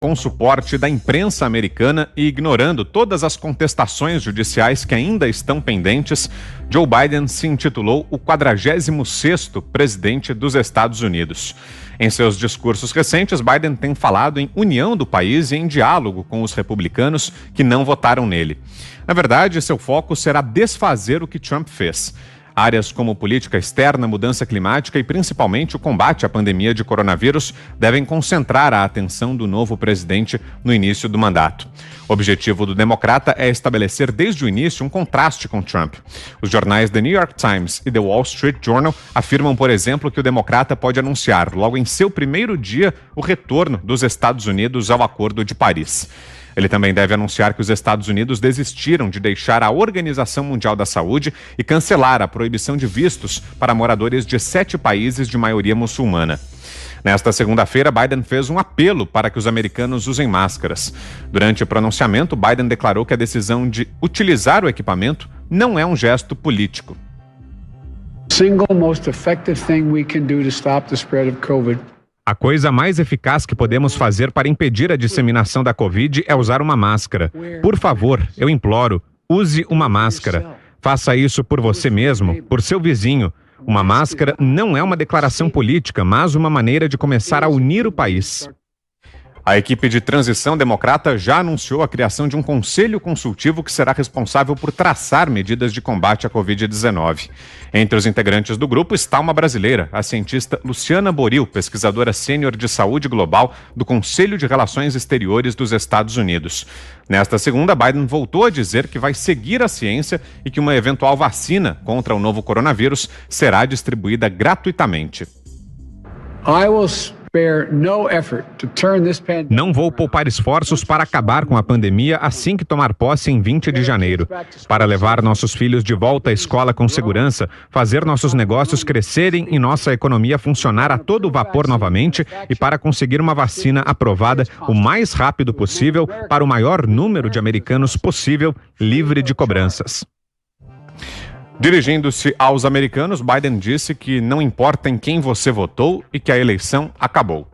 com suporte da imprensa americana e ignorando todas as contestações judiciais que ainda estão pendentes, Joe Biden se intitulou o 46º presidente dos Estados Unidos. Em seus discursos recentes, Biden tem falado em união do país e em diálogo com os republicanos que não votaram nele. Na verdade, seu foco será desfazer o que Trump fez. Áreas como política externa, mudança climática e principalmente o combate à pandemia de coronavírus devem concentrar a atenção do novo presidente no início do mandato. O objetivo do democrata é estabelecer desde o início um contraste com Trump. Os jornais The New York Times e The Wall Street Journal afirmam, por exemplo, que o democrata pode anunciar, logo em seu primeiro dia, o retorno dos Estados Unidos ao Acordo de Paris. Ele também deve anunciar que os Estados Unidos desistiram de deixar a Organização Mundial da Saúde e cancelar a proibição de vistos para moradores de 7 países de maioria muçulmana. Nesta segunda-feira, Biden fez um apelo para que os americanos usem máscaras. Durante o pronunciamento, Biden declarou que a decisão de utilizar o equipamento não é um gesto político. A coisa mais eficaz que podemos fazer para impedir a disseminação da Covid é usar uma máscara. Por favor, eu imploro, use uma máscara. Faça isso por você mesmo, por seu vizinho. Uma máscara não é uma declaração política, mas uma maneira de começar a unir o país. A equipe de transição democrata já anunciou a criação de um conselho consultivo que será responsável por traçar medidas de combate à Covid-19. Entre os integrantes do grupo está uma brasileira, a cientista Luciana Boril, pesquisadora sênior de saúde global do Conselho de Relações Exteriores dos Estados Unidos. Nesta segunda, Biden voltou a dizer que vai seguir a ciência e que uma eventual vacina contra o novo coronavírus será distribuída gratuitamente. Não vou poupar esforços para acabar com a pandemia assim que tomar posse em 20 de janeiro. Para levar nossos filhos de volta à escola com segurança, fazer nossos negócios crescerem e nossa economia funcionar a todo vapor novamente e para conseguir uma vacina aprovada o mais rápido possível para o maior número de americanos possível, livre de cobranças. Dirigindo-se aos americanos, Biden disse que não importa em quem você votou e que a eleição acabou.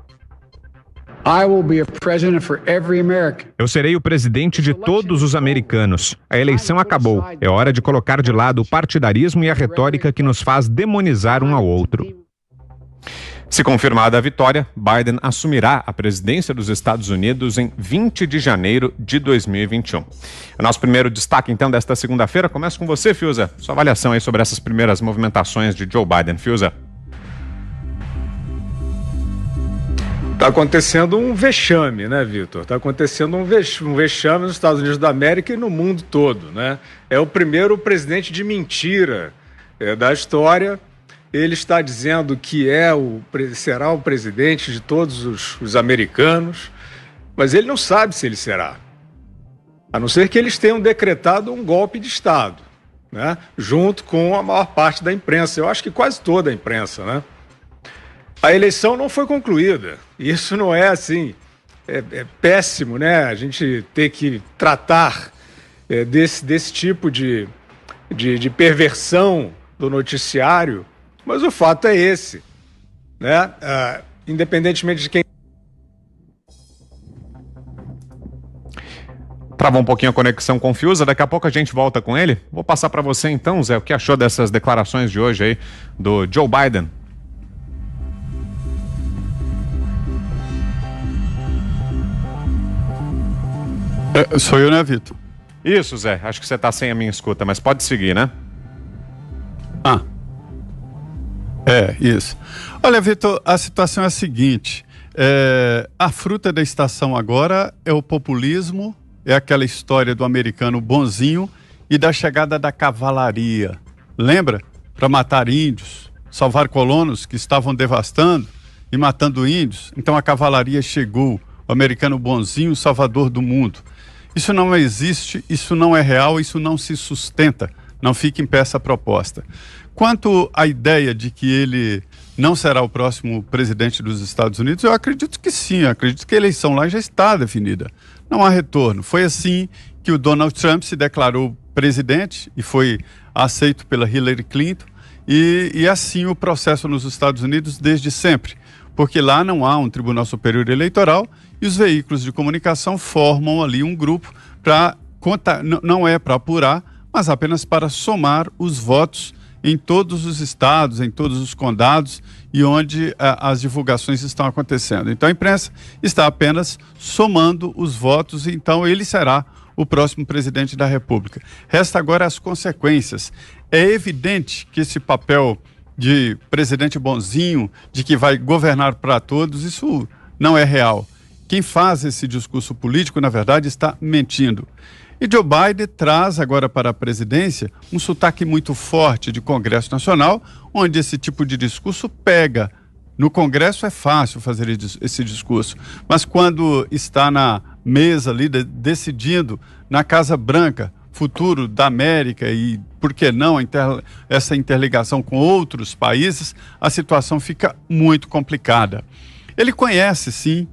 Eu serei o presidente de todos os americanos. A eleição acabou. É hora de colocar de lado o partidarismo e a retórica que nos faz demonizar um ao outro. Se confirmada a vitória, Biden assumirá a presidência dos Estados Unidos em 20 de janeiro de 2021. O nosso primeiro destaque, então, desta segunda-feira começa com você, Fiuza. Sua avaliação aí sobre essas primeiras movimentações de Joe Biden, Fiuza. Está acontecendo um vexame, né, Vitor? Está acontecendo um vexame nos Estados Unidos da América e no mundo todo, né? É o primeiro presidente de mentira da história. Ele está dizendo que será o presidente de todos os americanos, mas ele não sabe se ele será. A não ser que eles tenham decretado um golpe de Estado, né? Junto com a maior parte da imprensa. Eu acho que quase toda a imprensa, né? A eleição não foi concluída. Isso não é assim. É péssimo, né? A gente ter que tratar desse tipo de perversão do noticiário. Mas o fato é esse, né? Independentemente de quem... Travou um pouquinho a conexão com o Fiuza, daqui a pouco a gente volta com ele. Vou passar para você então, Zé, o que achou dessas declarações de hoje aí do Joe Biden. Sou eu, né, Vitor? Isso, Zé, acho que você está sem a minha escuta, mas pode seguir, né? Isso. Olha, Vitor, a situação é a seguinte, a fruta da estação agora é o populismo, é aquela história do americano bonzinho e da chegada da cavalaria. Lembra? Para matar índios, salvar colonos que estavam devastando e matando índios. Então a cavalaria chegou, o americano bonzinho, o salvador do mundo. Isso não existe, isso não é real, isso não se sustenta. Não fica em pé essa proposta. Quanto à ideia de que ele não será o próximo presidente dos Estados Unidos, eu acredito que sim, eu acredito que a eleição lá já está definida. Não há retorno. Foi assim que o Donald Trump se declarou presidente e foi aceito pela Hillary Clinton e assim o processo nos Estados Unidos desde sempre, porque lá não há um Tribunal Superior Eleitoral e os veículos de comunicação formam ali um grupo para contar, não é para apurar, mas apenas para somar os votos em todos os estados, em todos os condados e onde as divulgações estão acontecendo. Então a imprensa está apenas somando os votos, e então ele será o próximo presidente da República. Resta agora as consequências. É evidente que esse papel de presidente bonzinho, de que vai governar para todos, isso não é real. Quem faz esse discurso político, na verdade, está mentindo. E Joe Biden traz agora para a presidência um sotaque muito forte de Congresso Nacional, onde esse tipo de discurso pega. No Congresso é fácil fazer esse discurso, mas quando está na mesa ali decidindo na Casa Branca, futuro da América e, por que não, essa interligação com outros países, a situação fica muito complicada. Ele conhece, sim,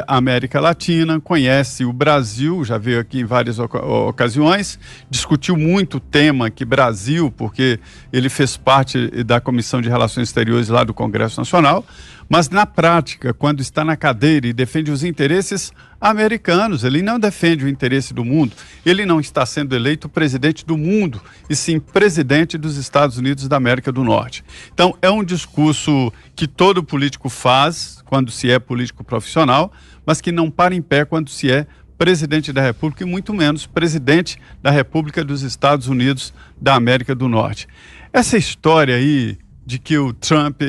a América Latina, conhece o Brasil, já veio aqui em várias ocasiões, discutiu muito o tema aqui Brasil, porque ele fez parte da Comissão de Relações Exteriores lá do Congresso Nacional, mas na prática, quando está na cadeira e defende os interesses americanos, ele não defende o interesse do mundo, ele não está sendo eleito presidente do mundo, e sim presidente dos Estados Unidos da América do Norte. Então, é um discurso que todo político faz quando se é político profissional, mas que não para em pé quando se é presidente da República, e muito menos presidente da República dos Estados Unidos da América do Norte. Essa história aí de que o Trump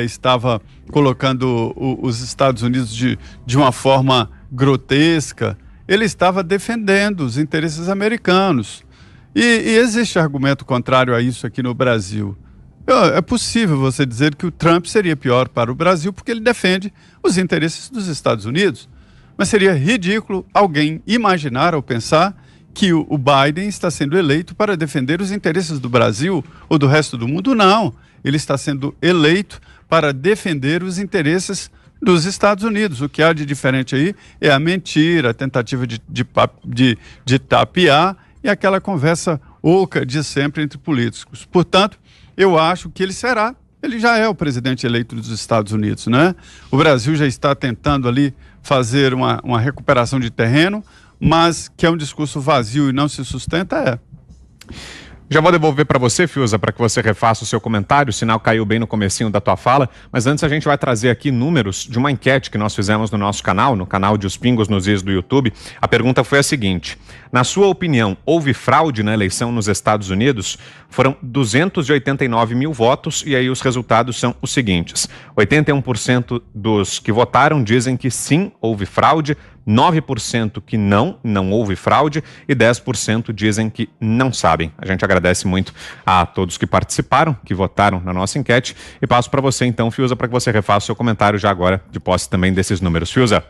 estava colocando os Estados Unidos de uma forma grotesca, ele estava defendendo os interesses americanos. E existe argumento contrário a isso aqui no Brasil. É possível você dizer que o Trump seria pior para o Brasil porque ele defende os interesses dos Estados Unidos. Mas seria ridículo alguém imaginar ou pensar que o Biden está sendo eleito para defender os interesses do Brasil ou do resto do mundo. Não, ele está sendo eleito para defender os interesses dos Estados Unidos. O que há de diferente aí é a mentira, a tentativa de tapear e aquela conversa oca de sempre entre políticos. Portanto, eu acho que ele já é o presidente eleito dos Estados Unidos, né? O Brasil já está tentando ali fazer uma recuperação de terreno, mas que é um discurso vazio e não se sustenta, Já vou devolver para você, Fiuza, para que você refaça o seu comentário. O sinal caiu bem no comecinho da tua fala, mas antes a gente vai trazer aqui números de uma enquete que nós fizemos no nosso canal, no canal de Os Pingos nos Is do YouTube. A pergunta foi a seguinte: na sua opinião, houve fraude na eleição nos Estados Unidos? Foram 289 mil votos e aí os resultados são os seguintes: 81% dos que votaram dizem que sim, houve fraude, 9% que não houve fraude e 10% dizem que não sabem. A gente agradece muito a todos que participaram, que votaram na nossa enquete, e passo para você então, Fiuza, para que você refaça o seu comentário já agora, de posse também desses números. Fiuza.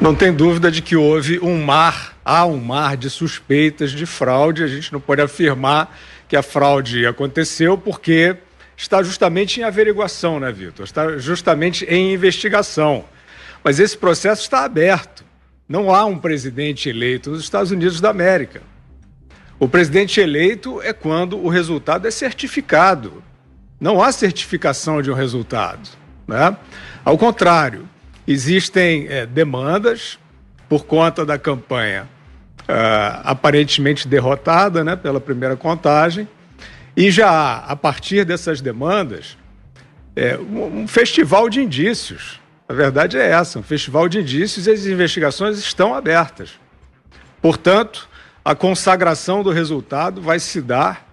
Não tem dúvida de que há um mar de suspeitas de fraude. A gente não pode afirmar que a fraude aconteceu porque está justamente em averiguação, né, Vitor? Está justamente em investigação. Mas esse processo está aberto. Não há um presidente eleito nos Estados Unidos da América. O presidente eleito é quando o resultado é certificado. Não há certificação de um resultado, né? Ao contrário, existem demandas por conta da campanha aparentemente derrotada, né, pela primeira contagem. E já há, a partir dessas demandas, um festival de indícios. A verdade é essa, um festival de indícios, e as investigações estão abertas. Portanto, a consagração do resultado vai se dar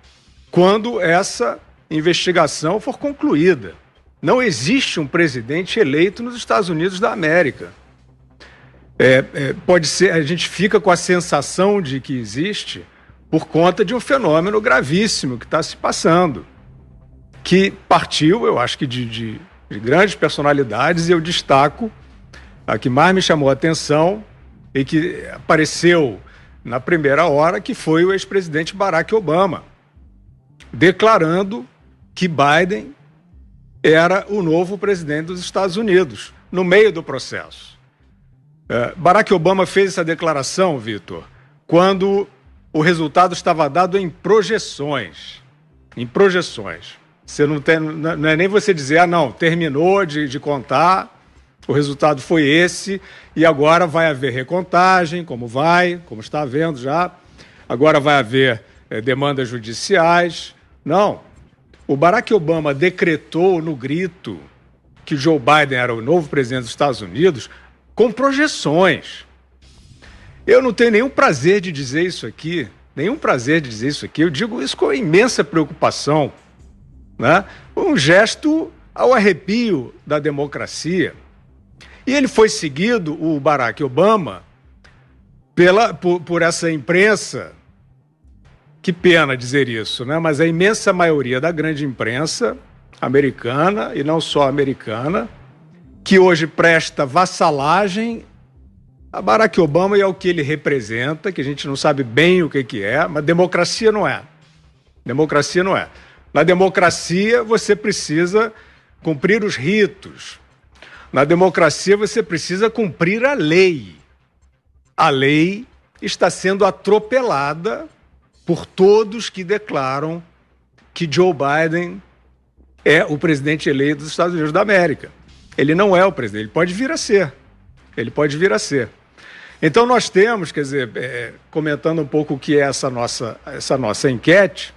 quando essa investigação for concluída. Não existe um presidente eleito nos Estados Unidos da América. Pode ser, a gente fica com a sensação de que existe por conta de um fenômeno gravíssimo que está se passando, que partiu, eu acho que de grandes personalidades, e eu destaco a que mais me chamou a atenção e que apareceu na primeira hora, que foi o ex-presidente Barack Obama, declarando que Biden era o novo presidente dos Estados Unidos, no meio do processo. Barack Obama fez essa declaração, Vitor, quando o resultado estava dado em projeções. Você não é nem você dizer, não, terminou de contar, o resultado foi esse, e agora vai haver recontagem, como está havendo já, agora vai haver demandas judiciais. Não. O Barack Obama decretou no grito que Joe Biden era o novo presidente dos Estados Unidos com projeções. Eu não tenho nenhum prazer de dizer isso aqui, eu digo isso com imensa preocupação, né? Um gesto ao arrepio da democracia. E ele foi seguido, o Barack Obama, por essa imprensa, que pena dizer isso, né? Mas a imensa maioria da grande imprensa americana, e não só americana, que hoje presta vassalagem a Barack Obama e ao que ele representa, que a gente não sabe bem o que é, mas democracia não é. Democracia não é. Na democracia, você precisa cumprir os ritos. Na democracia, você precisa cumprir a lei. A lei está sendo atropelada por todos que declaram que Joe Biden é o presidente eleito dos Estados Unidos da América. Ele não é o presidente, ele pode vir a ser. Ele pode vir a ser. Então nós temos, quer dizer, comentando um pouco o que é essa nossa enquete,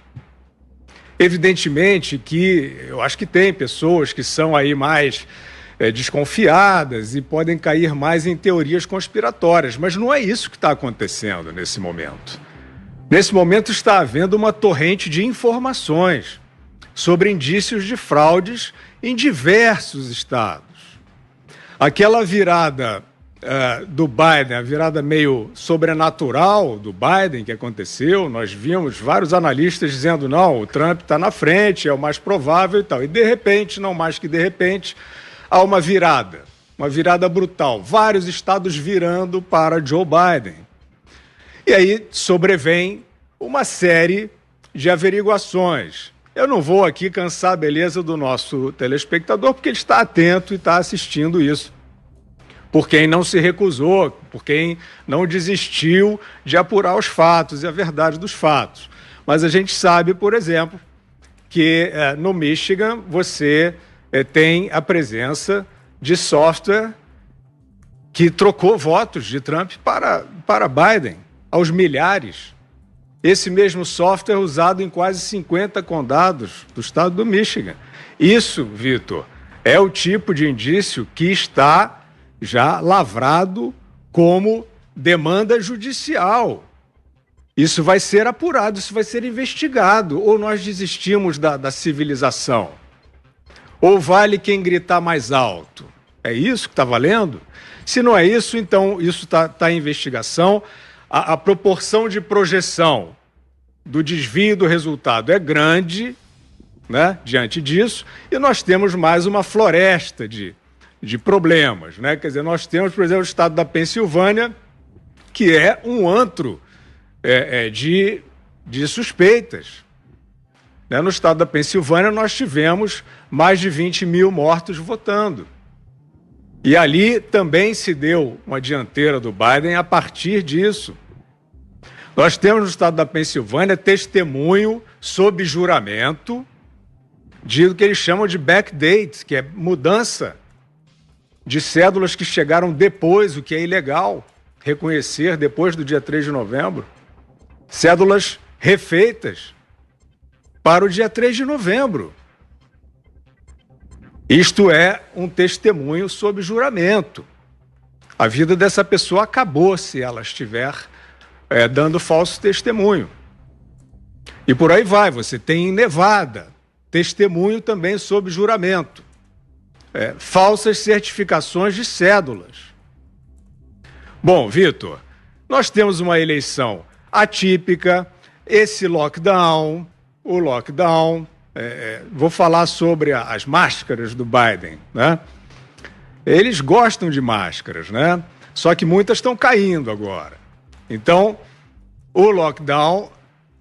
evidentemente que eu acho que tem pessoas que são aí mais desconfiadas e podem cair mais em teorias conspiratórias, mas não é isso que está acontecendo nesse momento. Nesse momento está havendo uma torrente de informações sobre indícios de fraudes em diversos estados. Aquela virada do Biden, a virada meio sobrenatural do Biden que aconteceu, nós vimos vários analistas dizendo não, o Trump está na frente, é o mais provável e tal. E de repente, não mais que de repente, há uma virada brutal. Vários estados virando para Joe Biden. E aí sobrevém uma série de averiguações. Eu não vou aqui cansar a beleza do nosso telespectador, porque ele está atento e está assistindo isso. Por quem não se recusou, por quem não desistiu de apurar os fatos e a verdade dos fatos. Mas a gente sabe, por exemplo, que no Michigan você tem a presença de software que trocou votos de Trump para Biden, aos milhares. Esse mesmo software usado em quase 50 condados do estado do Michigan. Isso, Vitor, é o tipo de indício que está já lavrado como demanda judicial. Isso vai ser apurado, isso vai ser investigado. Ou nós desistimos da civilização? Ou vale quem gritar mais alto? É isso que está valendo? Se não é isso, então isso está em investigação. A proporção de projeção do desvio do resultado é grande, né, diante disso, e nós temos mais uma floresta de problemas, né? Quer dizer, nós temos, por exemplo, o estado da Pensilvânia, que é um antro de suspeitas. Né? No estado da Pensilvânia, nós tivemos mais de 20 mil mortos votando. E ali também se deu uma dianteira do Biden a partir disso. Nós temos no estado da Pensilvânia testemunho sob juramento do que eles chamam de backdate, que é mudança de cédulas que chegaram depois, o que é ilegal reconhecer depois do dia 3 de novembro. Cédulas refeitas para o dia 3 de novembro. Isto é um testemunho sob juramento. A vida dessa pessoa acabou se ela estiver dando falso testemunho. E por aí vai, você tem em Nevada, testemunho também sob juramento. Falsas certificações de cédulas. Bom, Vitor, nós temos uma eleição atípica, esse lockdown, vou falar sobre as máscaras do Biden, né? Eles gostam de máscaras, né? Só que muitas estão caindo agora. Então, o lockdown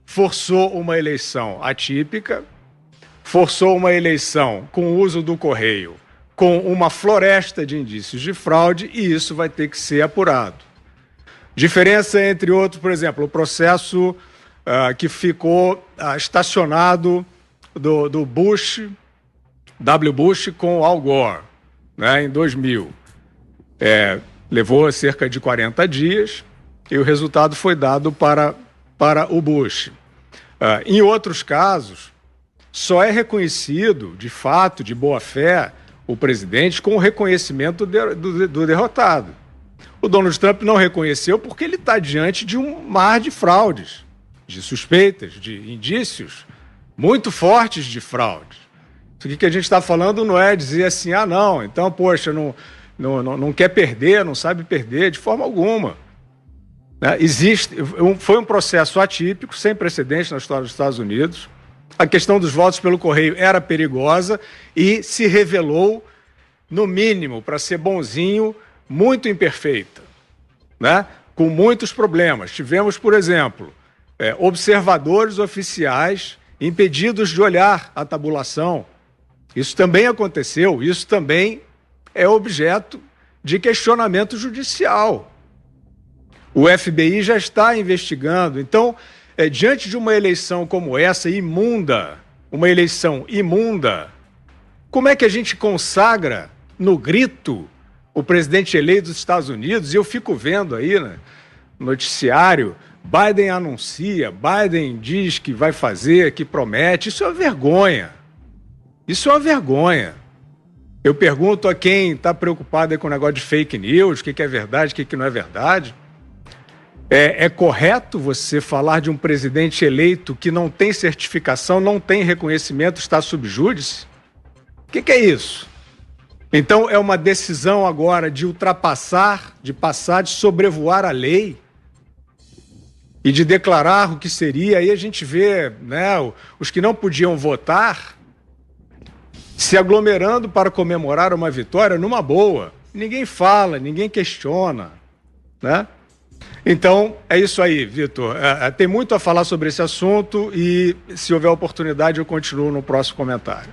forçou uma eleição atípica, forçou uma eleição com o uso do correio, com uma floresta de indícios de fraude, e isso vai ter que ser apurado. Diferença entre outros, por exemplo, o processo que ficou estacionado do Bush, W. Bush com Al Gore, né, em 2000. Levou cerca de 40 dias e o resultado foi dado para o Bush. Em outros casos, só é reconhecido, de fato, de boa fé, o presidente com o reconhecimento do derrotado. O Donald Trump não reconheceu porque ele está diante de um mar de fraudes, de suspeitas, de indícios muito fortes de fraudes. Isso aqui que a gente está falando não é dizer assim, não, então, poxa, não quer perder, não sabe perder, de forma alguma. Foi um processo atípico, sem precedente na história dos Estados Unidos. A questão dos votos pelo correio era perigosa e se revelou, no mínimo, para ser bonzinho, muito imperfeita, né? Com muitos problemas. Tivemos, por exemplo, observadores oficiais impedidos de olhar a tabulação. Isso também aconteceu, isso também é objeto de questionamento judicial. O FBI já está investigando. Então, diante de uma eleição como essa, imunda, uma eleição imunda, como é que a gente consagra no grito o presidente eleito dos Estados Unidos? E eu fico vendo aí, né, no noticiário, Biden anuncia, Biden diz que vai fazer, que promete. Isso é uma vergonha. Isso é uma vergonha. Eu pergunto a quem está preocupado aí com o negócio de fake news, o que é verdade, o que não é verdade. É correto você falar de um presidente eleito que não tem certificação, não tem reconhecimento, está sub júdice? O que é isso? Então é uma decisão agora de ultrapassar, de sobrevoar a lei e de declarar o que seria. Aí a gente vê, né, os que não podiam votar se aglomerando para comemorar uma vitória numa boa. Ninguém fala, ninguém questiona, né? Então, é isso aí, Vitor. Tem muito a falar sobre esse assunto e, se houver oportunidade, eu continuo no próximo comentário.